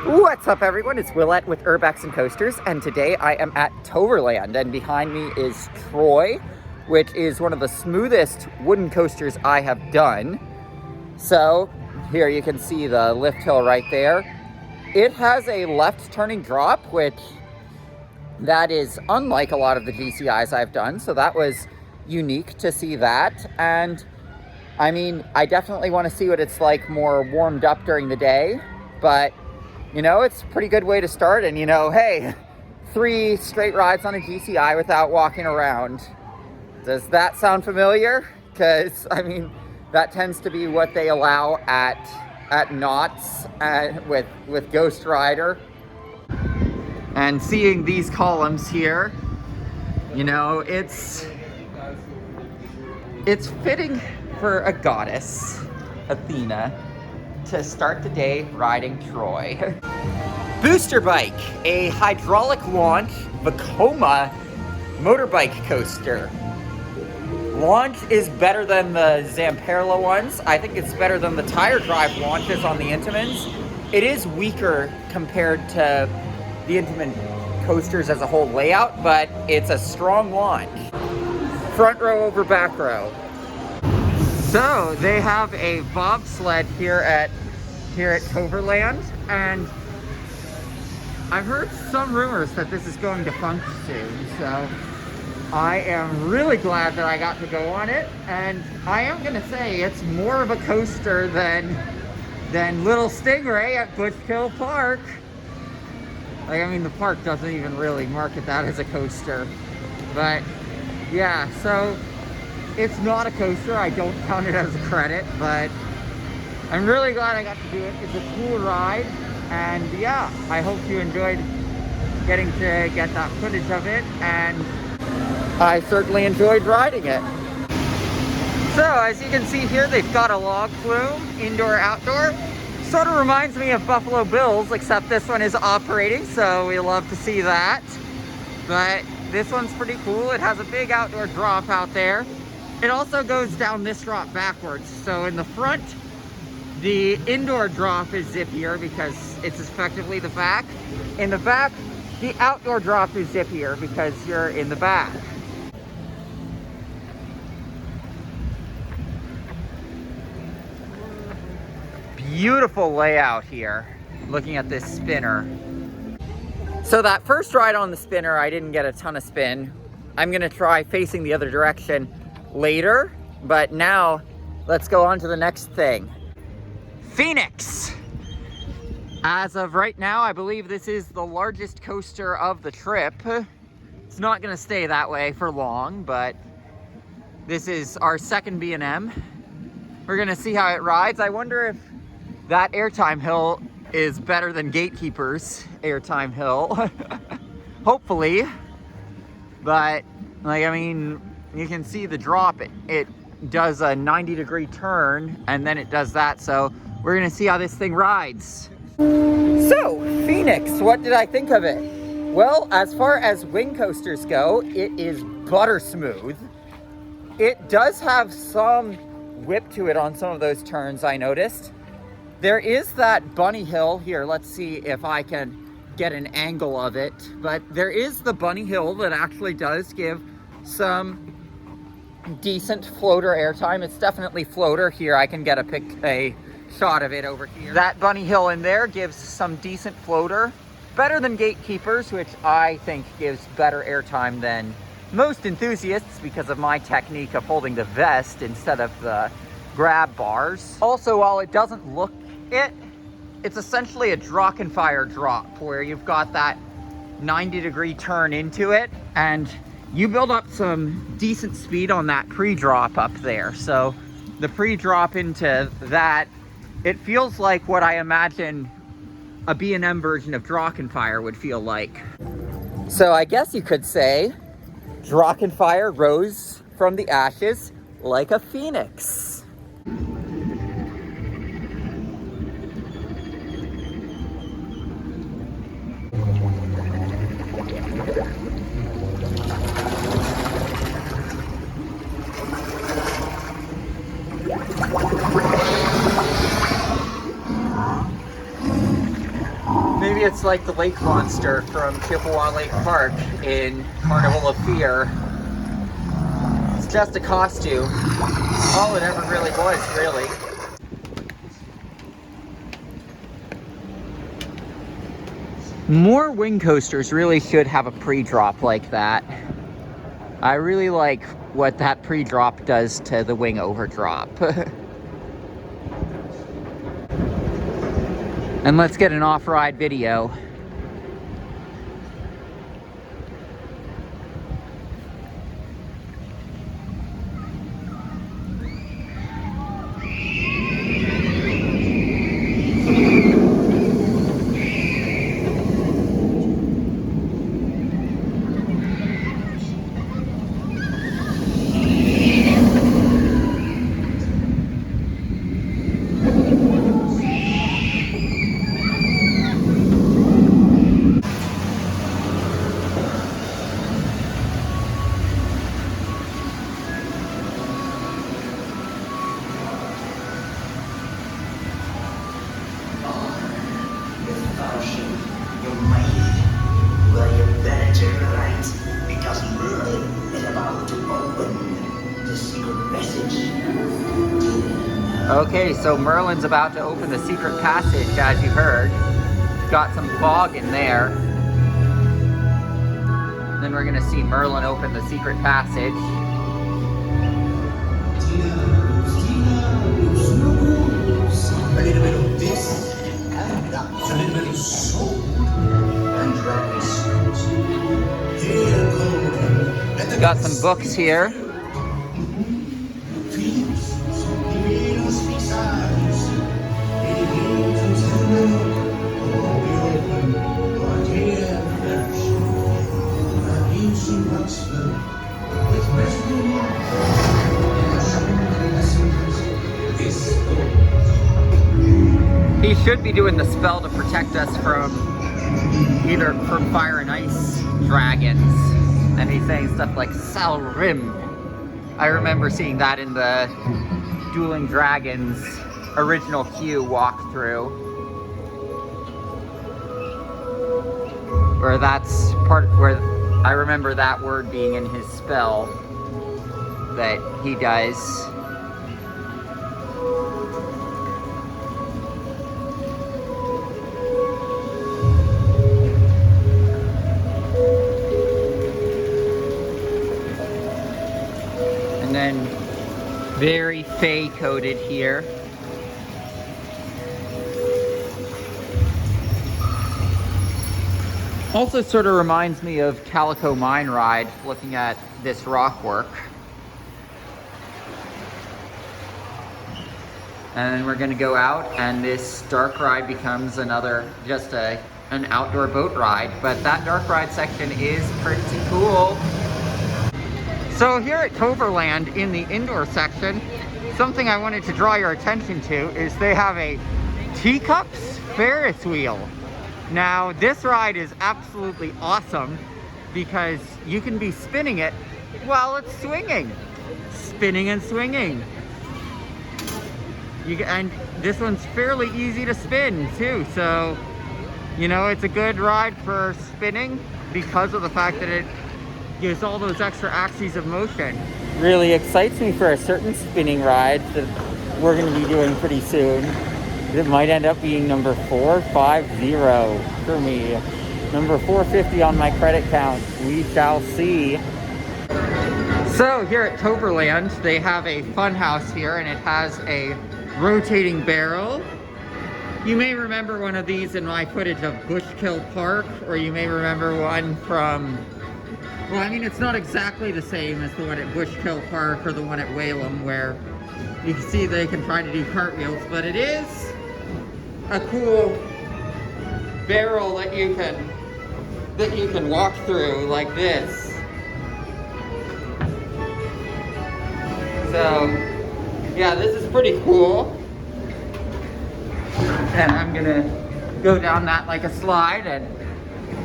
What's up, everyone? It's Willette with Urbex and Coasters, and today I am at Toverland, and behind me is Troy, which is one of the smoothest wooden coasters I have done. So here you can see the lift hill right there. It has a left turning drop, which that is unlike a lot of the GCIs I've done, so that was unique to see that. And I mean, I definitely want to see what it's like more warmed up during the day, but you know, it's a pretty good way to start. And you know, hey, 3 straight rides on a GCI without walking around. Does that sound familiar? Because I mean, that tends to be what they allow at Knott's with Ghost Rider. And seeing these columns here, you know, it's fitting for a goddess, Athena, to start the day riding Troy. Booster Bike, a hydraulic launch Vekoma motorbike coaster. Launch is better than the Zamperla ones. I think it's better than the tire drive launches on the Intamins. It is weaker compared to the Intamin coasters as a whole layout, but it's a strong launch. Front row over back row. So they have a bobsled here at Toverland, and I've heard some rumors that this is going to funk soon, so I am really glad that I got to go on it. And I am gonna say it's more of a coaster than Little Stingray at Bushkill Park. Like, I mean, the park doesn't even really market that as a coaster, but yeah, so it's not a coaster. I don't count it as a credit, but I'm really glad I got to do it. It's a cool ride, and yeah, I hope you enjoyed getting to get that footage of it, and I certainly enjoyed riding it. So, as you can see here, they've got a log flume, indoor, outdoor. Sort of reminds me of Buffalo Bills, except this one is operating, so we love to see that. But this one's pretty cool. It has a big outdoor drop out there. It also goes down this drop backwards. So in the front, the indoor drop is zippier because it's effectively the back. In the back, the outdoor drop is zippier because you're in the back. Beautiful layout here, looking at this spinner. So that first ride on the spinner, I didn't get a ton of spin. I'm gonna try facing the other direction later, but now let's go on to the next thing. Phoenix. As of right now, I believe this is the largest coaster of the trip. It's not gonna stay that way for long, but this is our second B&M. We're gonna see how it rides. I wonder if that airtime hill is better than Gatekeeper's airtime hill. Hopefully. But, like, I mean, you can see the drop. It does a 90-degree turn, and then it does that. So we're gonna see how this thing rides. So, Phoenix, what did I think of it? Well, as far as wing coasters go, it is butter smooth. It does have some whip to it on some of those turns, I noticed. There is that bunny hill here. Let's see if I can get an angle of it. But there is the bunny hill that actually does give some decent floater airtime. It's definitely floater here. I can get a shot of it over here. That bunny hill in there gives some decent floater. Better than Gatekeepers, which I think gives better airtime than most enthusiasts because of my technique of holding the vest instead of the grab bars. Also, while it doesn't look it's essentially a Drachenfire drop where you've got that 90-degree turn into it, and you build up some decent speed on that pre-drop up there. So the pre-drop into that, it feels like what I imagine a B&M version of Drachenfire would feel like. So I guess you could say Drachenfire rose from the ashes like a phoenix. Maybe it's like the lake monster from Chippewa Lake Park in Carnival of Fear. It's just a costume. All it ever really was, really. More wing coasters really should have a pre-drop like that. I really like what that pre-drop does to the wing overdrop. And let's get an off-ride video. Okay, so Merlin's about to open the secret passage, as you heard. Got some fog in there. Then we're gonna see Merlin open the secret passage. A little bit of this and that. A little bit of soul and dragons. Here go. Got some books here. He should be doing the spell to protect us from fire and ice dragons. And he's saying stuff like Salrim. I remember seeing that in the Dueling Dragons original Q walkthrough. Where that's where I remember that word being in his spell that he does. And then very fey coated here. Also sort of reminds me of Calico Mine Ride, looking at this rock work. And then we're gonna go out, and this dark ride becomes another, just an outdoor boat ride. But that dark ride section is pretty cool. So here at Toverland, in the indoor section, something I wanted to draw your attention to is they have a Teacups Ferris wheel. Now, this ride is absolutely awesome because you can be spinning it while it's swinging. Spinning and swinging. And this one's fairly easy to spin too, so, you know, it's a good ride for spinning because of the fact that it gives all those extra axes of motion. Really excites me for a certain spinning ride that we're going to be doing pretty soon. It might end up being number 450 for me. Number 450 on my credit count. We shall see. So here at Toverland, they have a fun house here, and it has a rotating barrel. You may remember one of these in my footage of Bushkill Park, or you may remember one from, well, I mean, it's not exactly the same as the one at Bushkill Park or the one at Whalum, where you can see they can try to do cartwheels, but it is a cool barrel that you can walk through like this. So yeah, this is pretty cool. And I'm gonna go down that like a slide, and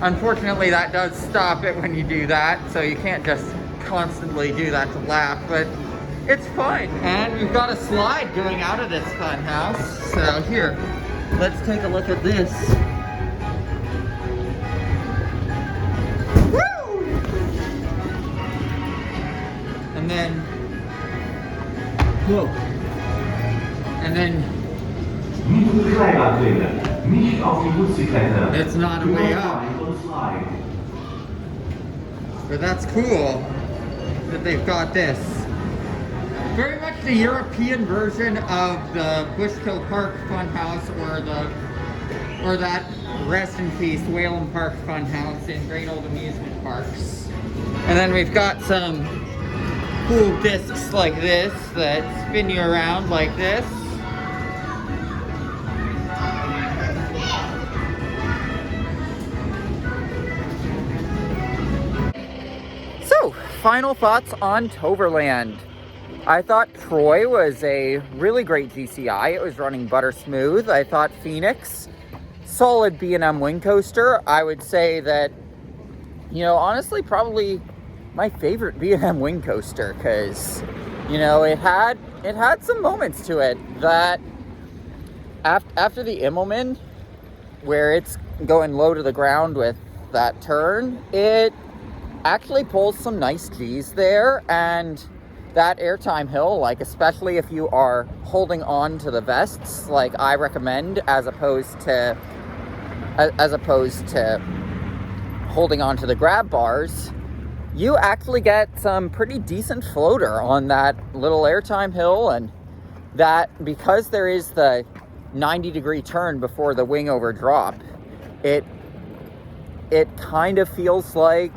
unfortunately that does stop it when you do that, so you can't just constantly do that to laugh, but it's fun. And we've got a slide going out of this fun house. So here, let's take a look at this. Whoa. And then it's not a way up. But that's cool that they've got this. Very much the European version of the Bushkill Park Funhouse or that Rest in Peace Whalen Park Funhouse in great old amusement parks. And then we've got some cool discs like this that spin you around like this. So, final thoughts on Toverland. I thought Troy was a really great GCI. It was running butter smooth. I thought Phoenix, solid B&M wing coaster. I would say that, you know, honestly, probably my favorite B&M wing coaster, because, you know, it had some moments to it that after the Immelman, where it's going low to the ground with that turn, it actually pulls some nice G's there. And that airtime hill, like, especially if you are holding on to the vests, like I recommend, as opposed to holding on to the grab bars, you actually get some pretty decent floater on that little airtime hill. And that, because there is the 90-degree turn before the wing over drop, it kind of feels like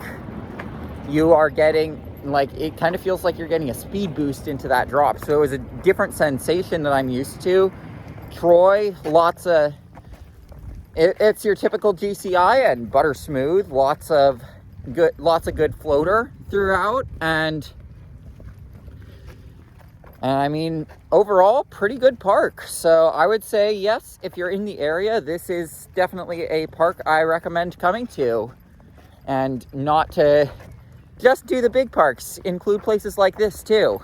you are getting, like, it kind of feels like you're getting a speed boost into that drop. So it was a different sensation that I'm used to. Troy, it's your typical GCI and butter smooth, lots of good floater throughout, and I mean, overall, pretty good park. So I would say, yes, if you're in the area, this is definitely a park I recommend coming to. And not to just do the big parks, include places like this too.